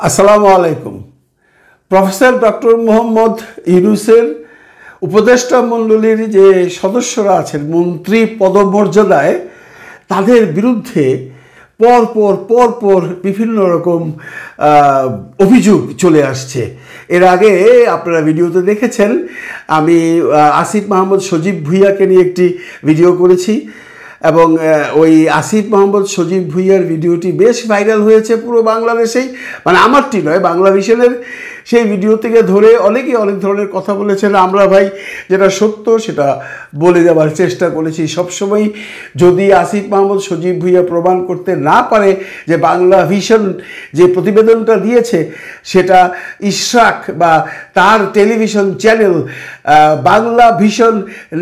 আসসালামু আলাইকুম। Professor doctor Mohammad ইউনূসের উপদেষ্টা মণ্ডলীর যে সদস্যরা আছেন মন্ত্রী পদমর্যাদায়, তাদের বিরুদ্ধে পরপর বিভিন্ন রকম অভিযোগ চলে আসছে। এর আগে আপনারা ভিডিওতে দেখেছেন, আমি আসিফ মাহমুদ সজীব ভুঁইয়াকে নিয়ে একটি ভিডিও করেছি এবং ওই আসিফ মাহমুদ সজীব ভুঁইয়ার ভিডিওটি বেশ ভাইরাল হয়েছে পুরো বাংলাদেশেই, মানে আমারটি নয়, বাংলা ভিশনের সেই ভিডিও থেকে ধরে অনেকেই অনেক ধরনের কথা বলেছেন। আমরা ভাই যেটা সত্য সেটা বলে দেওয়ার চেষ্টা করেছি সবসময়। যদি আসিফ মাহমুদ সজীব ভুঁইয়া প্রমাণ করতে না পারে যে বাংলা ভিশন যে প্রতিবেদনটা দিয়েছে সেটা ইশরাক বা তার টেলিভিশন চ্যানেল বাংলা ভিশন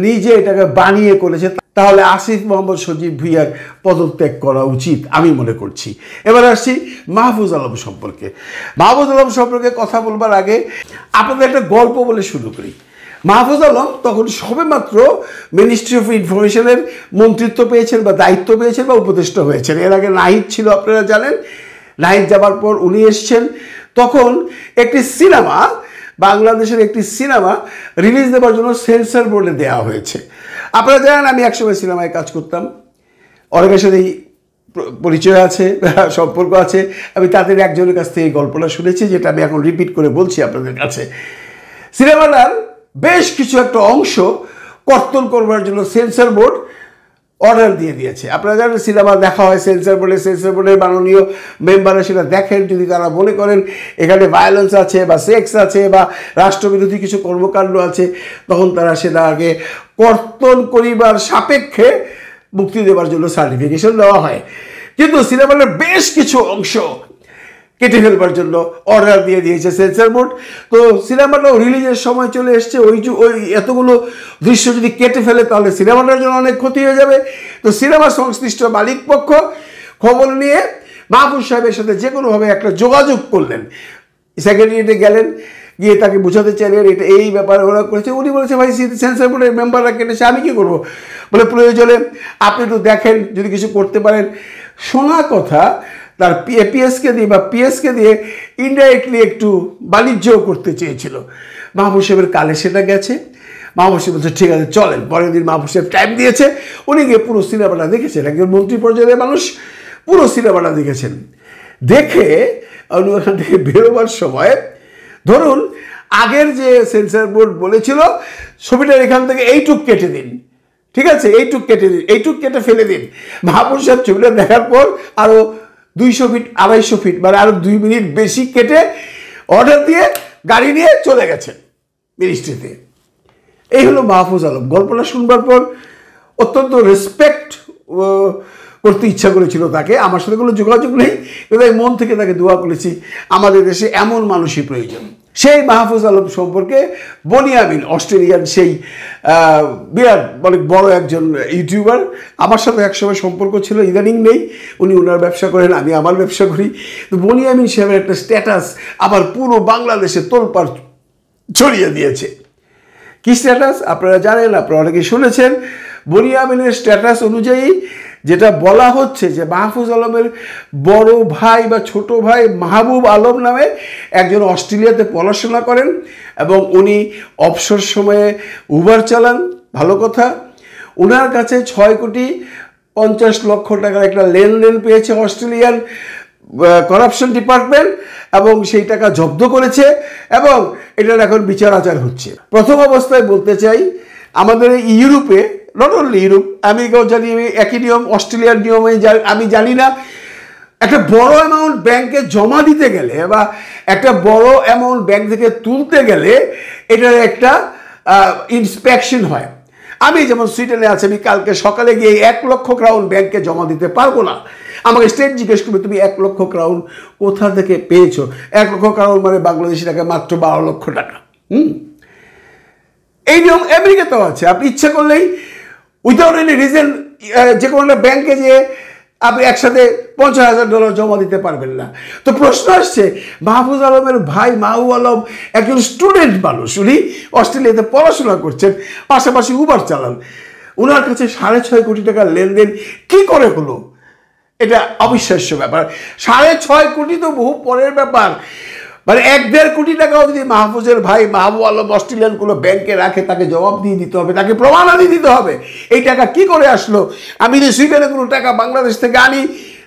নিজে এটাকে বানিয়ে করেছে, তাহলে আসিফ মাহমুদ সজীব ভুঁইয়ার পদত্যাগ করা উচিত আমি মনে করছি। এবার আসছি মাহফুজ আলম সম্পর্কে। মাহফুজ আলম সম্পর্কে কথা বলবার আগে আপনাদের একটা গল্প বলে শুরু করি। মাহফুজ আলম তখন সবেমাত্র মিনিস্ট্রি অফ ইনফরমেশনের মন্ত্রিত্ব পেয়েছেন বা দায়িত্ব পেয়েছেন বা উপদেষ্টা হয়েছেন। এর আগে নাহিদ ছিল, আপনারা জানেন। নাহিদ যাবার পর উনি এসছেন। তখন একটি সিনেমা, বাংলাদেশের একটি সিনেমা রিলিজ দেওয়ার জন্য সেন্সর বোর্ডে দেওয়া হয়েছে। আপনারা জানেন আমি একসময় সিনেমায় কাজ করতাম, অনেকের সাথেই পরিচয় আছে, সম্পর্ক আছে। আমি তাদের একজনের কাছ থেকে এই গল্পটা শুনেছি, যেটা আমি এখন রিপিট করে বলছি আপনাদের কাছে। সিনেমাটার বেশ কিছু একটা অংশ কর্তন করবার জন্য সেন্সর বোর্ড অর্ডার দিয়ে দিয়েছে। আপনারা জানেন সিনেমা দেখা হয় সেন্সর বোর্ডের মাননীয় মেম্বাররা সেটা দেখেন। যদি তারা মনে করেন এখানে ভায়োলেন্স আছে বা সেক্স আছে বা রাষ্ট্রবিরোধী কিছু কর্মকাণ্ড আছে, তখন তারা সেটা আগে কর্তন করিবার সাপেক্ষে মুক্তি দেওয়ার জন্য সার্টিফিকেশন দেওয়া হয়। কিন্তু সিনেমার বেশ কিছু অংশ কেটে ফেলবার জন্য অর্ডার দিয়ে দিয়েছে সেন্সর বোর্ড। তো সিনেমাটাও রিলিজের সময় চলে এসছে। ওই এতগুলো দৃশ্য যদি কেটে ফেলে তাহলে সিনেমাটার জন্য অনেক ক্ষতি হয়ে যাবে। তো সিনেমা সংশ্লিষ্ট মালিক পক্ষ খবর নিয়ে মাহফুজ সাহেবের সাথে যে কোনোভাবে একটা যোগাযোগ করলেন। সেক্রেটারিয়েটে গেলেন, গিয়ে তাকে বোঝাতে চাইলেন এটা এই ব্যাপারে ওরা করেছে। উনি বলেছে ভাই সেন্সর বোর্ডের মেম্বাররা কেটেছে, আমি কী করবো? বলে প্রয়োজনে আপনি একটু দেখেন যদি কিছু করতে পারেন। শোনা কথা তার পিএসকে দিয়ে বা পিএসকে দিয়ে ইনডাইরেক্টলি একটু বাণিজ্যও করতে চেয়েছিল। মাহফুজ সাহেবের কালে সেটা গেছে। মাহফুজ সাহেব বলছে ঠিক আছে চলেন। পরের দিন মাহফুজ সাহেব টাইম দিয়েছে, উনি গিয়ে পুরো সিনেমাটা দেখেছেন। একজন মন্ত্রী পর্যায়ের মানুষ পুরো সিনেমাটা দেখেছেন। দেখে উনি ওখান থেকে বেরোবার সময়, ধরুন আগের যে সেন্সর বোর্ড বলেছিল ছবিটার এখান থেকে এইটুক কেটে দিন, ঠিক আছে, এইটুক কেটে দিন, এইটুক কেটে ফেলে দিন। মাহফুজ সাহেব ছবিটা দেখার পর আরও 200 ফিট 250 ফিট মানে আরও 2 মিনিট বেশি কেটে অর্ডার দিয়ে গাড়ি নিয়ে চলে গেছেন মিনিস্ট্রিতে। এই হলো মাহফুজ আলম। গল্পটা শুনবার পর অত্যন্ত রেসপেক্ট করতে ইচ্ছা করেছিল তাকে। আমার সাথে কোনো যোগাযোগ নেই, কিন্তু আমি মন থেকে তাকে দোয়া করেছি, আমাদের দেশে এমন মানুষই প্রয়োজন। সেই মাহফুজ আলম সম্পর্কে বনিয়ামিন, অস্ট্রেলিয়ান সেই বিরাট অনেক বড় একজন ইউটিউবার, আমার সাথে একসময় সম্পর্ক ছিল, ইদানিং নেই। উনি ওনার ব্যবসা করেন, আমি আমার ব্যবসা করি। তো বনিয়ামিন সাহেবের একটা স্ট্যাটাস আবার পুরো বাংলাদেশে তোলপাড় ছড়িয়ে দিয়েছে। কী স্ট্যাটাস আপনারা জানেন, আপনারা অনেকে শুনেছেন। বনিয়ামিনের স্ট্যাটাস অনুযায়ী যেটা বলা হচ্ছে যে মাহফুজ আলমের বড় ভাই বা ছোট ভাই মাহবুব আলম নামে একজন অস্ট্রেলিয়াতে পড়াশোনা করেন এবং উনি অবসর সময়ে উবার চালান। ভালো কথা। ওনার কাছে 6,50,00,000 টাকার একটা লেনদেন পেয়েছে অস্ট্রেলিয়ান করাপশন ডিপার্টমেন্ট এবং সেই টাকা জব্দ করেছে এবং এটার এখন বিচার আচার হচ্ছে। প্রথম অবস্থায় বলতে চাই, আমাদের ইউরোপে, নট অনলি ইউরোপ, আমেরিকাও জানি আমি একই নিয়ম, অস্ট্রেলিয়ার নিয়মে আমি জানি না, একটা বড় অ্যামাউন্ট ব্যাংকে জমা দিতে গেলে বা একটা বড় অ্যামাউন্ট ব্যাংক থেকে তুলতে গেলে এটার একটা ইন্সপেকশন হয়। আমি যেমন সুইডেনে আছি, আমি কালকে সকালে গিয়ে 1 লক্ষ ক্রাউন ব্যাংকে জমা দিতে পারবো না। আমাকে স্টেট জিজ্ঞেস করবে তুমি 1 লক্ষ ক্রাউন কোথা থেকে পেয়েছো? 1 লক্ষ ক্রাউন মানে বাংলাদেশি টাকা মাত্র 12 লক্ষ টাকা। এই নিয়ম আমেরিকাতেও আছে। আপনি ইচ্ছা করলেই উইদাউট এনি রিজন যে কোনো একটা ব্যাংকে যেয়ে আপনি একসাথে $50,000 জমা দিতে পারবেন না। তো প্রশ্ন আসছে, মাহফুজ আলমের ভাই মাহবুব আলম একজন স্টুডেন্ট মানুষ, উনি অস্ট্রেলিয়াতে পড়াশোনা করছেন, পাশাপাশি উবার চালান। ওনার কাছে 6.5 কোটি টাকার লেনদেন কি করে হলো? এটা অবিশ্বাস্য ব্যাপার। 6.5 কোটি তো বহু পরের ব্যাপার। মানে 1-1.5 কোটি টাকাও যদি মাহফুজের ভাই মাহবুব আলম অস্ট্রেলিয়ান কোনো ব্যাংকে রাখে, তাকে জবাব দিয়ে দিতে হবে, তাকে প্রমাণাদি দিতে হবে এই টাকা কি করে আসলো। আমি যদি সুইডেনে কোনো টাকা বাংলাদেশ থেকে আনি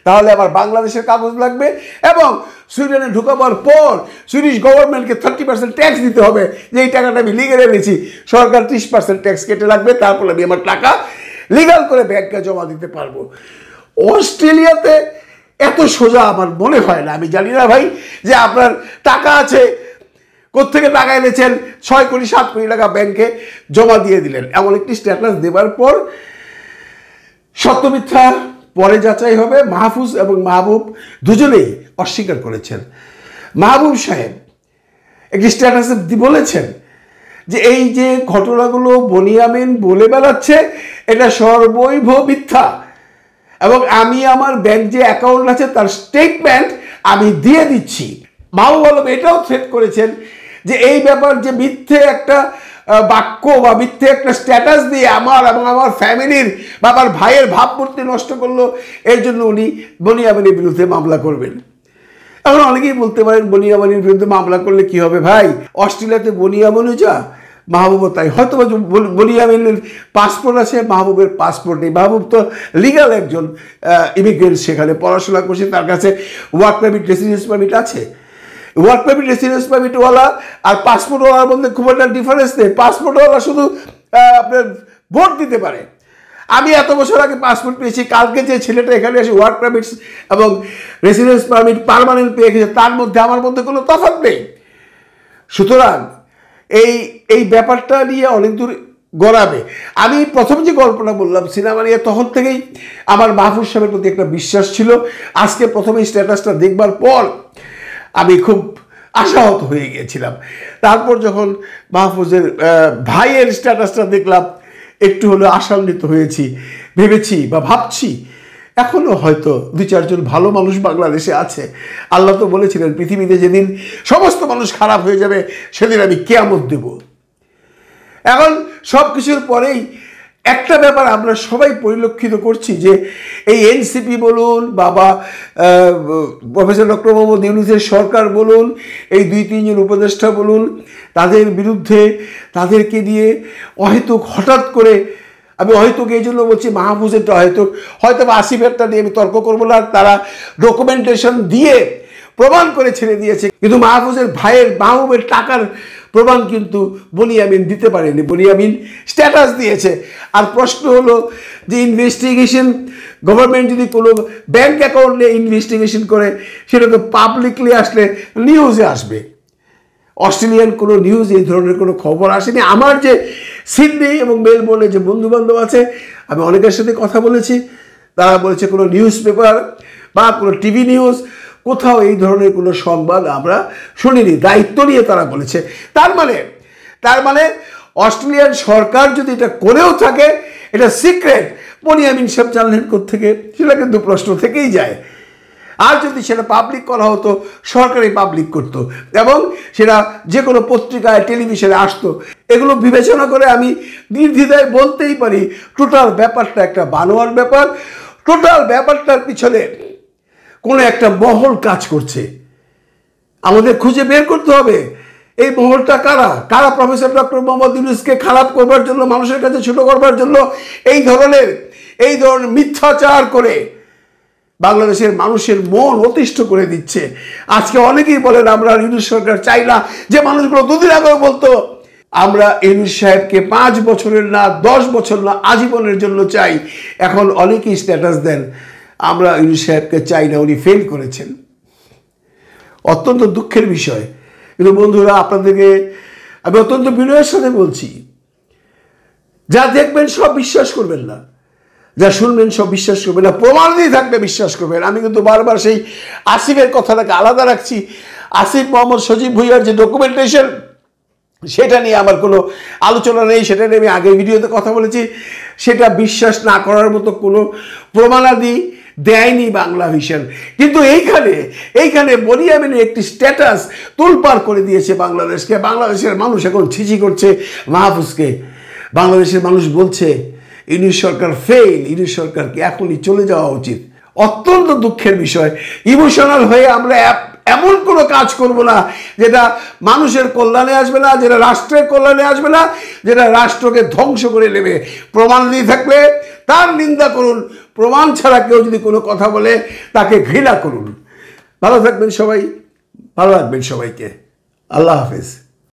তাহলে আমার বাংলাদেশের কাগজ লাগবে, এবং সুইডেনে ঢুকাবার পর সুইডিশ গভর্নমেন্টকে 30% ট্যাক্স দিতে হবে যে এই টাকাটা আমি লিগেল এনেছি। সরকার 30% ট্যাক্স কেটে রাখবে, তারপরে আমি আমার টাকা লিগাল করে ব্যাংকে জমা দিতে পারবো। অস্ট্রেলিয়াতে এত সোজা আমার মনে হয় না। আমি জানি না ভাই যে আপনার টাকা আছে, কোত্থেকে টাকা এনেছেন, 6 কোটি 7 কোটি টাকা ব্যাংকে জমা দিয়ে দিলেন। এমন একটি স্ট্যাটাস দেওয়ার পর সত্য মিথ্যা পরে যাচাই হবে। মাহফুজ এবং মাহবুব দুজনেই অস্বীকার করেছেন। মাহবুব সাহেব একটি স্ট্যাটাসে বলেছেন যে এই যে ঘটনাগুলো বনিয়ামিন বলে বেড়াচ্ছে এটা সর্বৈব মিথ্যা, এবং আমি আমার ব্যাংক যে অ্যাকাউন্ট আছে তার স্টেটমেন্ট আমি দিয়ে দিচ্ছি। মাহবুব আলম এটাও থ্রেট করেছেন যে এই ব্যাপার যে মিথ্যে একটা বাক্য বা মিথ্যে একটা স্ট্যাটাস দিয়ে আমার এবং আমার ফ্যামিলির বা আমার ভাইয়ের ভাবমূর্তি নষ্ট করলো, এর জন্য উনি বনিয়ামিনের বিরুদ্ধে মামলা করবেন। এখন অনেকেই বলতে পারেন বনিয়ামিনের বিরুদ্ধে মামলা করলে কি হবে ভাই, অস্ট্রেলিয়াতে বনিয়ামিনও যা মাহবুবও তাই। হয়তো বনিয়ামিনের পাসপোর্ট আছে, মাহবুবের পাসপোর্ট নেই। মাহবুব তো লিগাল একজন ইমিগ্রেন্ট, সেখানে পড়াশোনা করছে, তার কাছে ওয়ার্ক পারমিট রেসিডেন্স পারমিট আছে। ওয়ার্ক পারমিট রেসিডেন্স পারমিটওয়ালা আর পাসপোর্টওয়ালার মধ্যে খুব একটা ডিফারেন্স নেই। পাসপোর্টওয়ালা শুধু আপনার ভোট দিতে পারে। আমি এত বছর আগে পাসপোর্ট পেয়েছি, কালকে যে ছেলেটা এখানে এসে ওয়ার্ক পারমিট এবং রেসিডেন্স পারমিট পার্মানেন্ট পেয়ে গেছে, তার মধ্যে আমার মধ্যে কোনো তফাৎ নেই। সুতরাং এই ব্যাপারটা নিয়ে অনেক দূর গড়াবে। আমি প্রথম যে গল্পটা বললাম সিনেমা নিয়ে, তখন থেকেই আমার মাহফুজ সাহেবের প্রতি একটা বিশ্বাস ছিল। আজকে প্রথমে স্ট্যাটাসটা দেখবার পর আমি খুব আশাহত হয়ে গিয়েছিলাম। তারপর যখন মাহফুজের ভাইয়ের স্ট্যাটাসটা দেখলাম একটু হলেও আশান্বিত হয়েছি। ভেবেছি বা ভাবছি এখনও হয়তো 2-4 জন ভালো মানুষ বাংলাদেশে আছে। আল্লাহ তো বলেছিলেন পৃথিবীতে যেদিন সমস্ত মানুষ খারাপ হয়ে যাবে সেদিন আমি কিয়ামত দেব। এখন সব কিছুর পরেই একটা ব্যাপার আমরা সবাই পরিলক্ষিত করছি যে এই এনসিপি বলুন, বাবা প্রফেসর ডক্টর মোহাম্মদ ইউনূসের সরকার বলুন, এই 2-3 জন উপদেষ্টা বলুন, তাদের বিরুদ্ধে তাদেরকে দিয়ে অহেতুক হঠাৎ করে, আমি অহেতুক এই জন্য বলছি, মাহফুজেরটা হয়তো বা আসিফেরটা নিয়ে আমি তর্ক করবো না, তারা ডকুমেন্টেশন দিয়ে প্রমাণ করে ছেড়ে দিয়েছে, কিন্তু মাহফুজের ভাইয়ের মাহবুবের টাকার প্রমাণ কিন্তু বনিয়ামিন দিতে পারেনি। বনিয়ামিন স্ট্যাটাস দিয়েছে। আর প্রশ্ন হলো যে ইনভেস্টিগেশন, গভর্নমেন্ট যদি কোনো ব্যাংক অ্যাকাউন্ট নিয়ে ইনভেস্টিগেশন করে সেটা তো পাবলিকলি আসলে নিউজে আসবে। অস্ট্রেলিয়ান কোনো নিউজ এই ধরনের কোনো খবর আসেনি। আমার যে সিডনি এবং মেলবোর্নে যে বন্ধুবান্ধব আছে, আমি অনেকের সাথে কথা বলেছি, তারা বলেছে কোনো নিউজ পেপার বা কোনো টিভি নিউজ কোথাও এই ধরনের কোনো সংবাদ আমরা শুনিনি। দায়িত্ব নিয়ে তারা বলেছে। তার মানে অস্ট্রেলিয়ান সরকার যদি এটা করেও থাকে, এটা সিক্রেট, বনিয়ামিন সাহেব জানলেন কোত্থেকে, সেটা কিন্তু প্রশ্ন থেকেই যায়। আর যদি সেটা পাবলিক করা হতো, সরকারই পাবলিক করতো এবং সেটা যে কোনো পত্রিকায় টেলিভিশনে আসতো, এগুলো বিবেচনা করে আমি নির্দ্বিধায় বলতেই পারি টোটাল ব্যাপারটা একটা বানোয়ার ব্যাপার। টোটাল ব্যাপারটার পিছনে কোনো একটা মহল কাজ করছে। আমাদের খুঁজে বের করতে হবে এই মহলটা কারা প্রফেসর ডক্টর মোহাম্মদ ইউনূসকে খারাপ করবার জন্য, মানুষের কাছে ছোট করবার জন্য এই ধরনের মিথ্যাচার করে বাংলাদেশের মানুষের মন অতিষ্ঠ করে দিচ্ছে। আজকে অনেকেই বলেন আমরা ইউনূস সরকার চাই না, যে মানুষগুলো 2 দিন আগেও বলতো আমরা ইউনূস সাহেবকে 5 বছরের না 10 বছর না আজীবনের জন্য চাই, এখন অনেকেই স্ট্যাটাস দেন আমরা ইউনূস সাহেবকে চাই না, উনি ফেল করেছেন। অত্যন্ত দুঃখের বিষয়। কিন্তু বন্ধুরা, আপনাদেরকে আমি অত্যন্ত বিনয়ের সাথে বলছি, যা দেখবেন সব বিশ্বাস করবেন না, যা শুনবেন সব বিশ্বাস করবেন না, প্রমাণ দিয়ে থাকবে বিশ্বাস করবেন। আমি কিন্তু বারবার সেই আসিফের কথাটাকে আলাদা রাখছি। আসিফ মোহাম্মদ সজীব ভুঁইয়ার যে ডকুমেন্টেশন, সেটা নিয়ে আমার কোনো আলোচনা নেই, সেটা নিয়ে আমি আগের ভিডিওতে কথা বলেছি। সেটা বিশ্বাস না করার মতো কোনো প্রমাণাদি দেয়নি বাংলাভিশন। কিন্তু এইখানে বনিয়ামিনের একটি স্ট্যাটাস তোলপাড় করে দিয়েছে বাংলাদেশকে। বাংলাদেশের মানুষ এখন ছিছি করছে মাহফুজকে। বাংলাদেশের মানুষ বলছে ইউনূস সরকার ফেল, ইউনূস সরকারকে এখনই চলে যাওয়া উচিত। অত্যন্ত দুঃখের বিষয়। ইমোশনাল হয়ে আমরা এমন কোনো কাজ করব না যেটা মানুষের কল্যাণে আসবে না, যেটা রাষ্ট্রের কল্যাণে আসবে না, যেটা রাষ্ট্রকে ধ্বংস করে নেবে। প্রমাণ দিয়ে থাকলে তার নিন্দা করুন, প্রমাণ ছাড়া কেউ যদি কোনো কথা বলে তাকে ঘৃণা করুন। ভালো থাকবেন সবাই, ভালো রাখবেন সবাইকে। আল্লাহ হাফেজ।